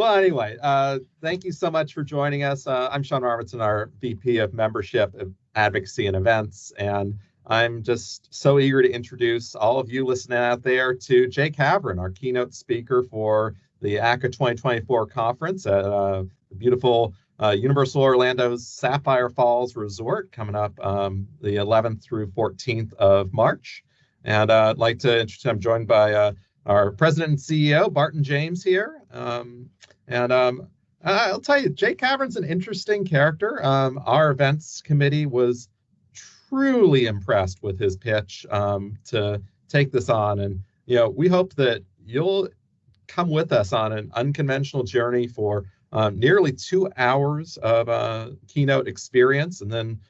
Well, anyway, thank you so much for joining us. I'm Sean Arvidsson, our VP of Membership, Advocacy, and Events, and I'm just so eager to introduce all of you listening out there to Jake Havron, our keynote speaker for the ACCA 2024 conference at the beautiful Universal Orlando's Sapphire Falls Resort coming up the 11th through 14th of March. And I'd like to introduce, I'm joined by our president and CEO, Barton James here. I'll tell you, Jake Havron's an interesting character. Our events committee was truly impressed with his pitch to take this on. And, we hope that you'll come with us on an unconventional journey for nearly 2 hours of keynote experience. And then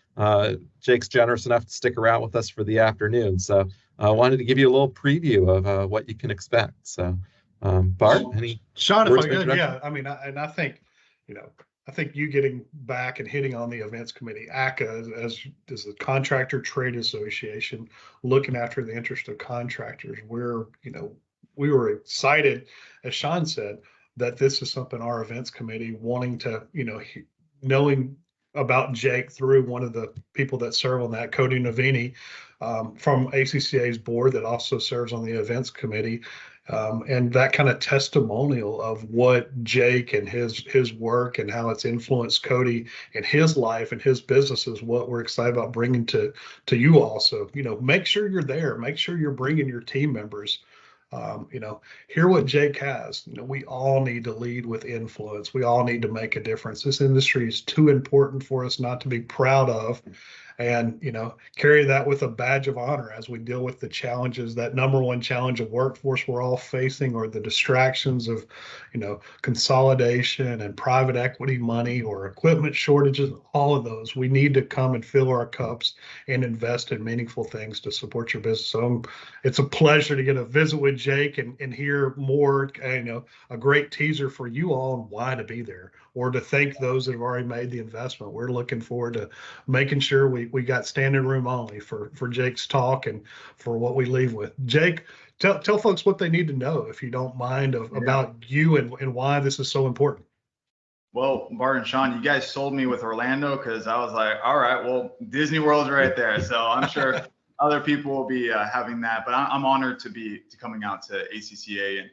Jake's generous enough to stick around with us for the afternoon. So I wanted to give you a little preview of what you can expect. So Bart, any Sean, if I could, yeah. I mean, I think, I think you getting back and hitting on the events committee, ACCA, as a contractor trade association, looking after the interest of contractors, we were excited, as Sean said, that this is something our events committee wanting to, knowing about Jake through one of the people that serve on that, Cody Navini, from ACCA's board that also serves on the events committee. And that kind of testimonial of what Jake and his work and how it's influenced Cody and his life and his business is what we're excited about bringing to you all. So, make sure you're there. Make sure you're bringing your team members. Hear what Jake has. We all need to lead with influence. We all need to make a difference. This industry is too important for us not to be proud of. And, carry that with a badge of honor as we deal with the challenges, that number one challenge of workforce we're all facing, or the distractions of, consolidation and private equity money or equipment shortages, all of those. We need to come and fill our cups and invest in meaningful things to support your business. So it's a pleasure to get a visit with Jake and hear more, a great teaser for you all and why to be there, or to thank those that have already made the investment. We're looking forward to making sure we got standing room only for Jake's talk and for what we leave with. Jake, tell folks what they need to know, if you don't mind, about you and why this is so important. Well, Bart and Sean, you guys sold me with Orlando, because I was like, all right, well, Disney World's right there. So I'm sure other people will be having that, but I'm honored to coming out to ACCA. And,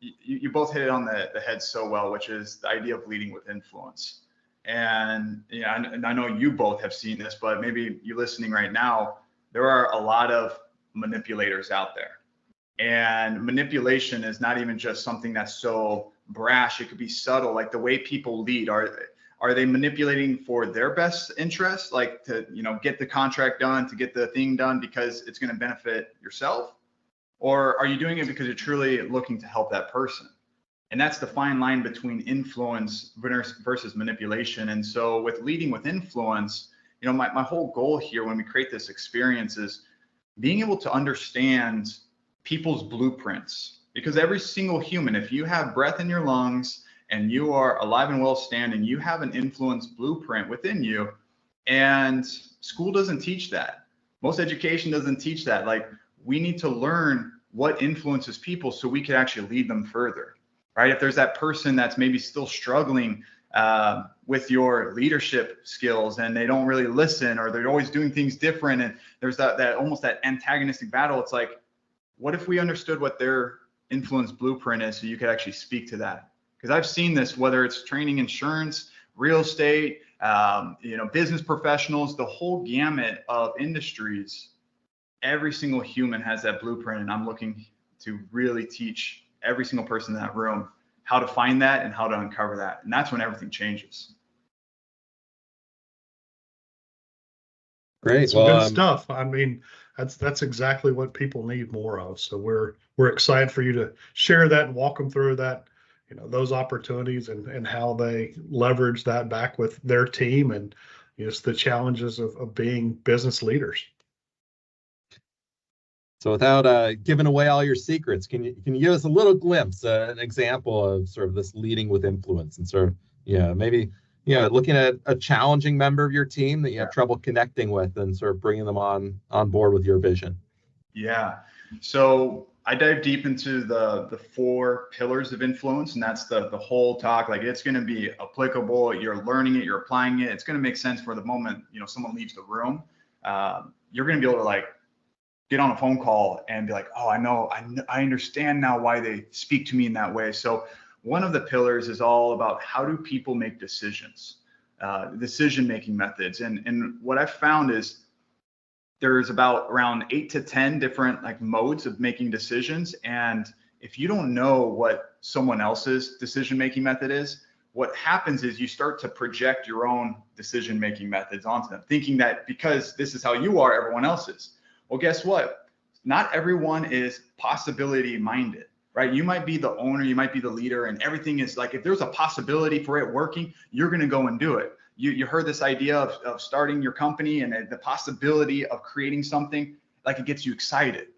you both hit it on the head so well, which is the idea of leading with influence. And I know you both have seen this, but maybe you listening right now, there are a lot of manipulators out there. And manipulation is not even just something that's so brash. It could be subtle, like the way people lead. Are they manipulating for their best interest, like to get the contract done, to get the thing done because it's going to benefit yourself? Or are you doing it because you're truly looking to help that person? And that's the fine line between influence versus manipulation. And so with leading with influence, my whole goal here when we create this experience is being able to understand people's blueprints. Because every single human, if you have breath in your lungs and you are alive and well standing, you have an influence blueprint within you. And school doesn't teach that. Most education doesn't teach that. Like, we need to learn what influences people so we can actually lead them further. Right? If there's that person that's maybe still struggling with your leadership skills and they don't really listen, or they're always doing things different, and there's that almost that antagonistic battle, it's like, what if we understood what their influence blueprint is so you could actually speak to that? Because I've seen this, whether it's training, insurance, real estate, business professionals, the whole gamut of industries, every single human has that blueprint, and I'm looking to really teach every single person in that room how to find that and how to uncover that. And that's when everything changes. Great. Some good stuff. I mean, that's exactly what people need more of. So we're excited for you to share that and walk them through that, those opportunities and how they leverage that back with their team and just the challenges of being business leaders. So without giving away all your secrets, can you give us a little glimpse, an example of sort of this leading with influence, and sort of, maybe, looking at a challenging member of your team that you have trouble connecting with and sort of bringing them on board with your vision? Yeah. So I dive deep into the 4 pillars of influence, and that's the whole talk. Like, it's going to be applicable. You're learning it, you're applying it. It's going to make sense for the moment, someone leaves the room. You're going to be able to like get on a phone call and be like, oh, I understand now why they speak to me in that way. So one of the pillars is all about how do people make decisions, decision-making methods. And what I've found is there's about around 8 to 10 different like modes of making decisions. And if you don't know what someone else's decision-making method is, what happens is you start to project your own decision-making methods onto them, thinking that because this is how you are, everyone else is. Well, guess what? Not everyone is possibility-minded, right? You might be the owner, you might be the leader, and everything is like, if there's a possibility for it working, you're going to go and do it. You heard this idea of starting your company and the possibility of creating something, like it gets you excited.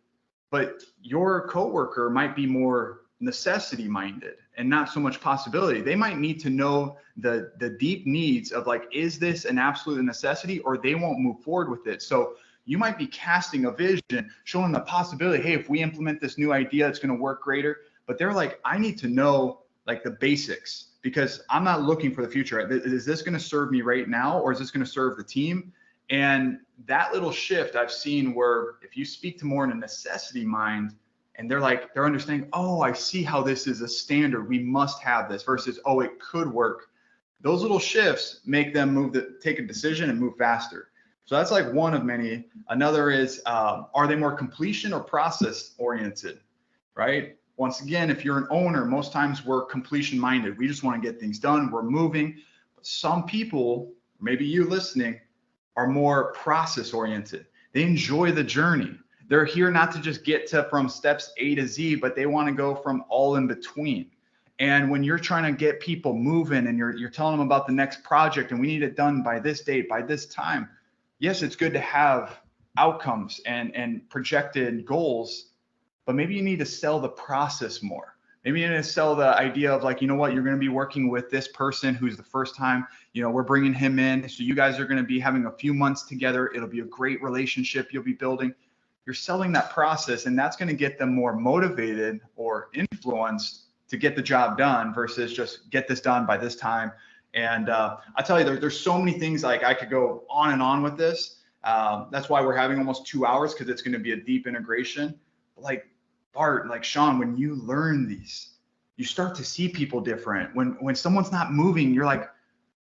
But your coworker might be more necessity minded and not so much possibility. They might need to know the deep needs of like, is this an absolute necessity, or they won't move forward with it. So you might be casting a vision, showing the possibility, hey, if we implement this new idea, it's going to work greater. But they're like, I need to know like the basics, because I'm not looking for the future. Is this going to serve me right now, or is this going to serve the team? And that little shift I've seen, where if you speak to more in a necessity mind, and they're understanding, oh, I see how this is a standard, we must have this, versus, oh, it could work. Those little shifts make them take a decision and move faster. So that's like one of many. Another is, are they more completion or process oriented, right? Once again, if you're an owner, most times we're completion minded. We just want to get things done. We're moving. But some people, maybe you listening, are more process oriented. They enjoy the journey. They're here not to just get from steps A to Z, but they want to go from all in between. And when you're trying to get people moving and you're telling them about the next project and we need it done by this date, by this time, yes, it's good to have outcomes and projected goals, but maybe you need to sell the process more. Maybe you need to sell the idea of like, you know what, you're going to be working with this person who's the first time, we're bringing him in. So you guys are going to be having a few months together. It'll be a great relationship you'll be building. You're selling that process, and that's going to get them more motivated or influenced to get the job done versus just get this done by this time. And I tell you, there's so many things, like I could go on and on with this. That's why we're having almost 2 hours, because it's going to be a deep integration. Like Bart, like Sean, when you learn these, you start to see people different. When someone's not moving, you're like,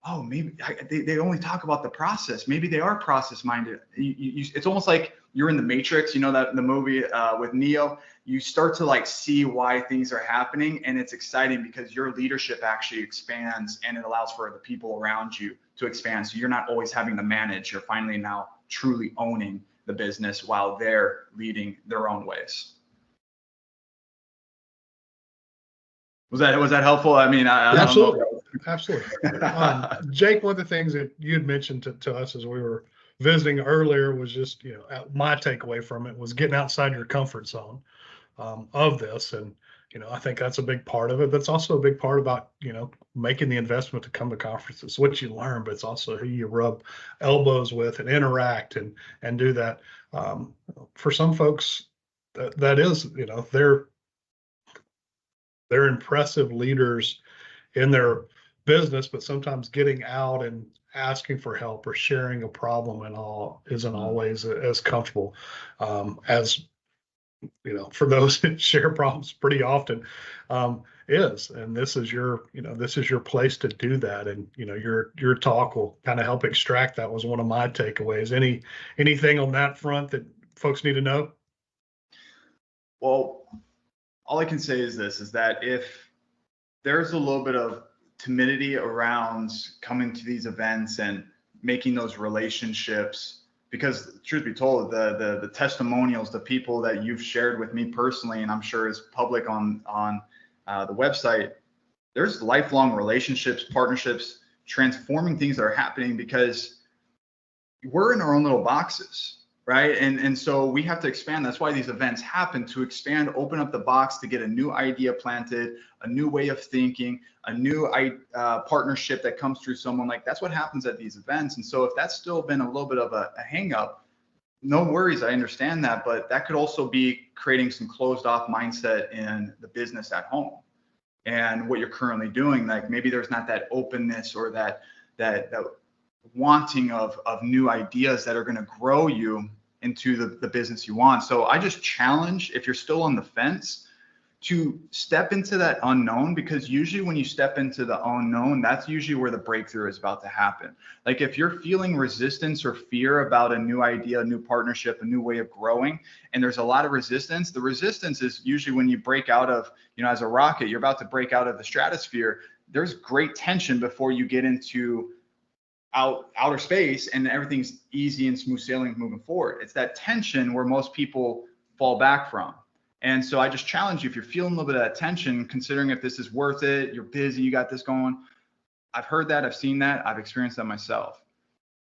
oh, maybe they only talk about the process. Maybe they are process minded. It's almost like you're in the Matrix, that the movie with Neo. You start to like see why things are happening, and it's exciting because your leadership actually expands, and it allows for the people around you to expand. So you're not always having to manage. You're finally now truly owning the business while they're leading their own ways. Was that helpful? I mean, absolutely. Absolutely. Jake, one of the things that you had mentioned to us as we were visiting earlier was just, my takeaway from it was getting outside your comfort zone of this. And, I think that's a big part of it. But it's also a big part about, making the investment to come to conferences, what you learn, but it's also who you rub elbows with and interact and do that. For some folks, that is, they're impressive leaders in their business, but sometimes getting out and asking for help or sharing a problem and all isn't always as comfortable as for those that share problems pretty often is. And this is your place to do that. And your talk will kind of help extract that. Was one of my takeaways. Anything on that front that folks need to know? Well, all I can say is this, is that if there's a little bit of timidity around coming to these events and making those relationships, because truth be told, the testimonials, the people that you've shared with me personally, and I'm sure is public on the website, there's lifelong relationships, partnerships, transforming things that are happening because we're in our own little boxes. Right. And so we have to expand. That's why these events happen, to expand, open up the box, to get a new idea planted, a new way of thinking, a new partnership that comes through someone. Like, that's what happens at these events. And so if that's still been a little bit of a hang up, no worries. I understand that, but that could also be creating some closed off mindset in the business at home and what you're currently doing. Like maybe there's not that openness or that wanting of new ideas that are going to grow you into the business you want. So I just challenge, if you're still on the fence, to step into that unknown, because usually when you step into the unknown, that's usually where the breakthrough is about to happen. Like if you're feeling resistance or fear about a new idea, a new partnership, a new way of growing, and there's a lot of resistance, the resistance is usually when you break out of, as a rocket, you're about to break out of the stratosphere. There's great tension before you get into outer space and everything's easy and smooth sailing moving forward. It's that tension where most people fall back from. And so I just challenge you, if you're feeling a little bit of that tension, considering if this is worth it, you're busy, you got this going. I've heard that, I've seen that, I've experienced that myself.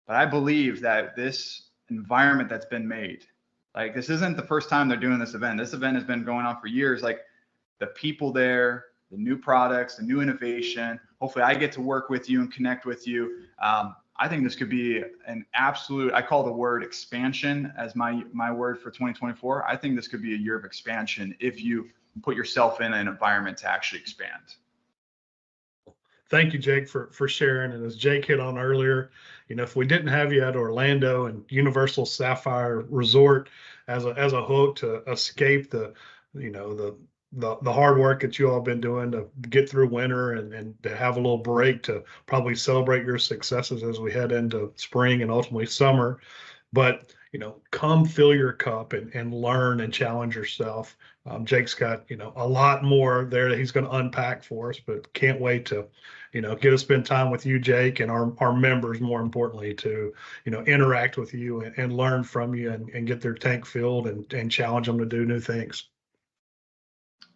But I believe that this environment that's been made, like this isn't the first time they're doing this event. This event has been going on for years. Like the people there, the new products, the new innovation. Hopefully I get to work with you and connect with you. I think this could be an absolute, I call the word expansion as my word for 2024. I think this could be a year of expansion if you put yourself in an environment to actually expand. Thank you, Jake, for sharing. And as Jake hit on earlier, if we didn't have you at Orlando and Universal Sapphire Resort as a hook to escape the hard work that you all have been doing to get through winter and to have a little break to probably celebrate your successes as we head into spring and ultimately summer. But, come fill your cup and learn and challenge yourself. Jake's got, a lot more there that he's going to unpack for us, but can't wait to, get to spend time with you, Jake, and our members, more importantly, to, interact with you and learn from you and get their tank filled and challenge them to do new things.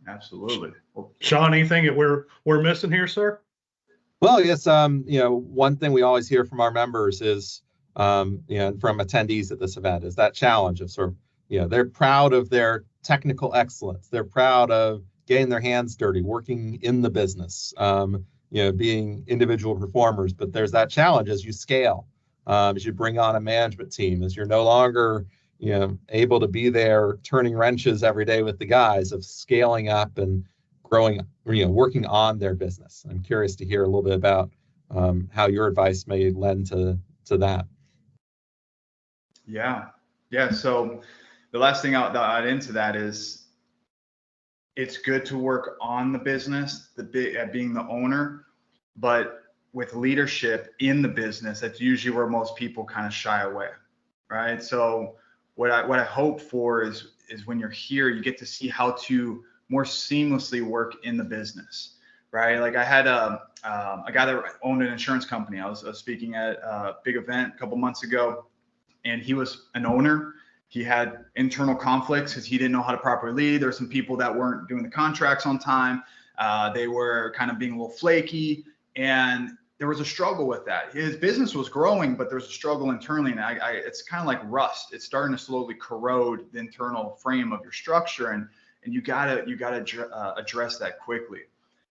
Absolutely. Sean, anything that we're missing here, sir? Well, yes. One thing we always hear from our members is, from attendees at this event, is that challenge of sort of, they're proud of their technical excellence. They're proud of getting their hands dirty, working in the business, being individual performers. But there's that challenge as you scale, as you bring on a management team, as you're no longer able to be there turning wrenches every day with the guys, of scaling up and growing, working on their business. I'm curious to hear a little bit about how your advice may lend to that. Yeah. So the last thing I'll add into that is it's good to work on the business, being the owner, but with leadership in the business, that's usually where most people kind of shy away, right? So what I hope for is when you're here, you get to see how to more seamlessly work in the business, right? Like I had a guy that owned an insurance company. I was speaking at a big event a couple months ago, and he was an owner. He had internal conflicts because he didn't know how to properly lead. There were some people that weren't doing the contracts on time. They were kind of being a little flaky, and there was a struggle with that. His business was growing, but there's a struggle internally, and it's kind of like rust. It's starting to slowly corrode the internal frame of your structure, and you gotta address that quickly.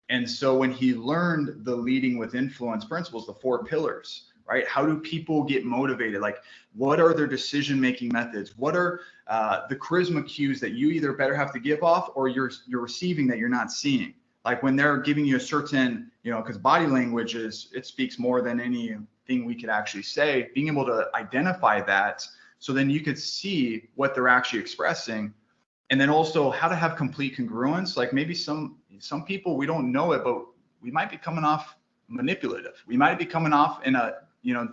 And so when he learned the leading with influence principles, the 4 pillars, right? How do people get motivated? Like, what are their decision-making methods? What are the charisma cues that you either better have to give off or you're receiving that you're not seeing? Like when they're giving you a certain, because body language it speaks more than anything we could actually say, being able to identify that so then you could see what they're actually expressing. And then also how to have complete congruence. Like maybe some people, we don't know it, but we might be coming off manipulative. We might be coming off in a,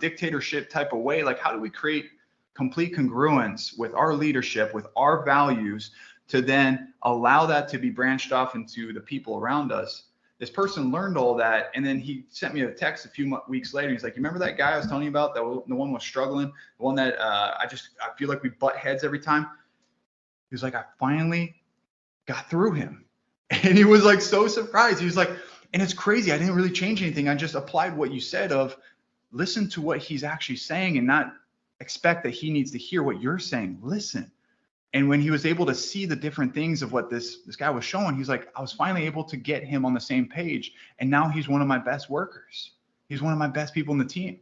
dictatorship type of way. Like how do we create complete congruence with our leadership, with our values, to then allow that to be branched off into the people around us? This person learned all that, and then he sent me a text a few weeks later. He's like, "You remember that guy I was telling you about? The one was struggling, the one that I feel like we butt heads every time." He was like, "I finally got through him," and he was like so surprised. He was like, "And it's crazy. I didn't really change anything. I just applied what you said of listen to what he's actually saying and not expect that he needs to hear what you're saying. Listen." And when he was able to see the different things of what this guy was showing, he's like, I was finally able to get him on the same page. And now he's one of my best workers. He's one of my best people in the team.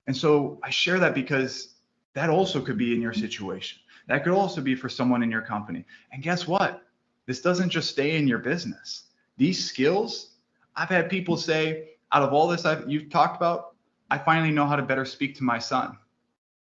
And so I share that because That also could be in your situation. That could also be for someone in your company. And guess what? This doesn't just stay in your business. These skills, I've had people say, out of all this you've talked about, I finally know how to better speak to my son.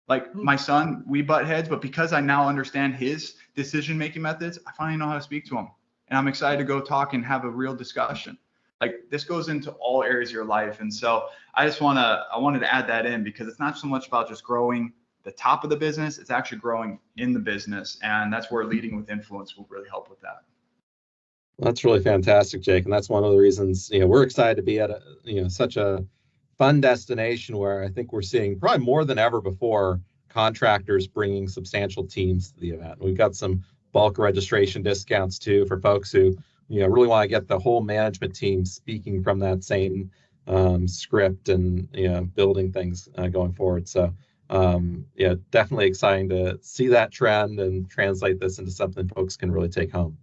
Like my son, we butt heads, but because I now understand his decision-making methods, I finally know how to speak to him. And I'm excited to go talk and have a real discussion. Like this goes into all areas of your life. And so I wanted to add that in because it's not so much about just growing the top of the business, it's actually growing in the business. And that's where leading with influence will really help with that. That's really fantastic, Jake. And that's one of the reasons, we're excited to be at such a fun destination where I think we're seeing probably more than ever before contractors bringing substantial teams to the event. We've got some bulk registration discounts too for folks who, really want to get the whole management team speaking from that same script and, building things going forward. So definitely exciting to see that trend and translate this into something folks can really take home.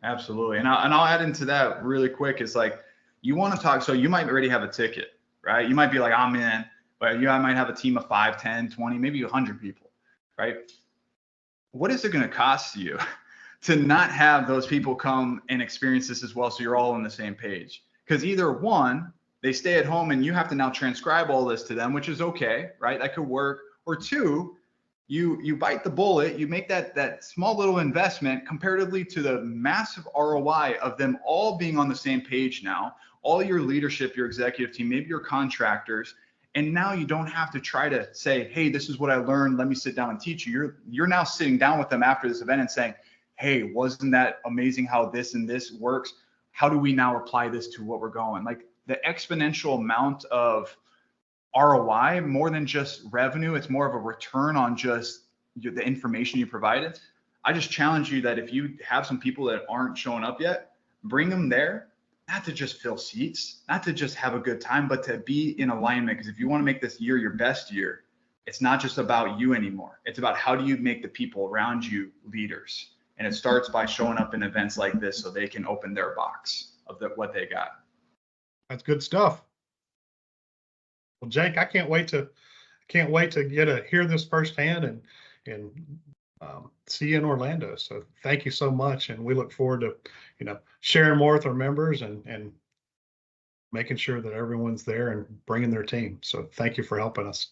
Absolutely. And I'll add into that really quick. It's like, you want to talk, so you might already have a ticket, right? You might be like, I'm in, but I might have a team of 5, 10, 20, maybe 100 people, right? What is it going to cost you to not have those people come and experience this as well, so you're all on the same page? Because either one, they stay at home and you have to now transcribe all this to them, which is okay, right? That could work. Or two, you bite the bullet, you make that small little investment comparatively to the massive ROI of them all being on the same page now, all your leadership, your executive team, maybe your contractors, and now you don't have to try to say, hey, this is what I learned, let me sit down and teach you. You're now sitting down with them after this event and saying, hey, wasn't that amazing how this and this works? How do we now apply this to what we're going? Like the exponential amount of ROI, more than just revenue, it's more of a return on just the information you provided. I just challenge you that if you have some people that aren't showing up yet, bring them there, not to just fill seats, not to just have a good time, but to be in alignment. Because if you want to make this year your best year, it's not just about you anymore. It's about how do you make the people around you leaders. And it starts by showing up in events like this so they can open their box of what they got. That's good stuff. Well, Jake, I can't wait to hear this firsthand and see you in Orlando. So thank you so much, and we look forward to sharing more with our members and making sure that everyone's there and bringing their team. So thank you for helping us.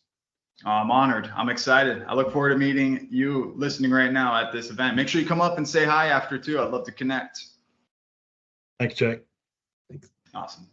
I'm honored. I'm excited. I look forward to meeting you listening right now at this event. Make sure you come up and say hi after too. I'd love to connect. Thanks, Jake. Thanks. Awesome.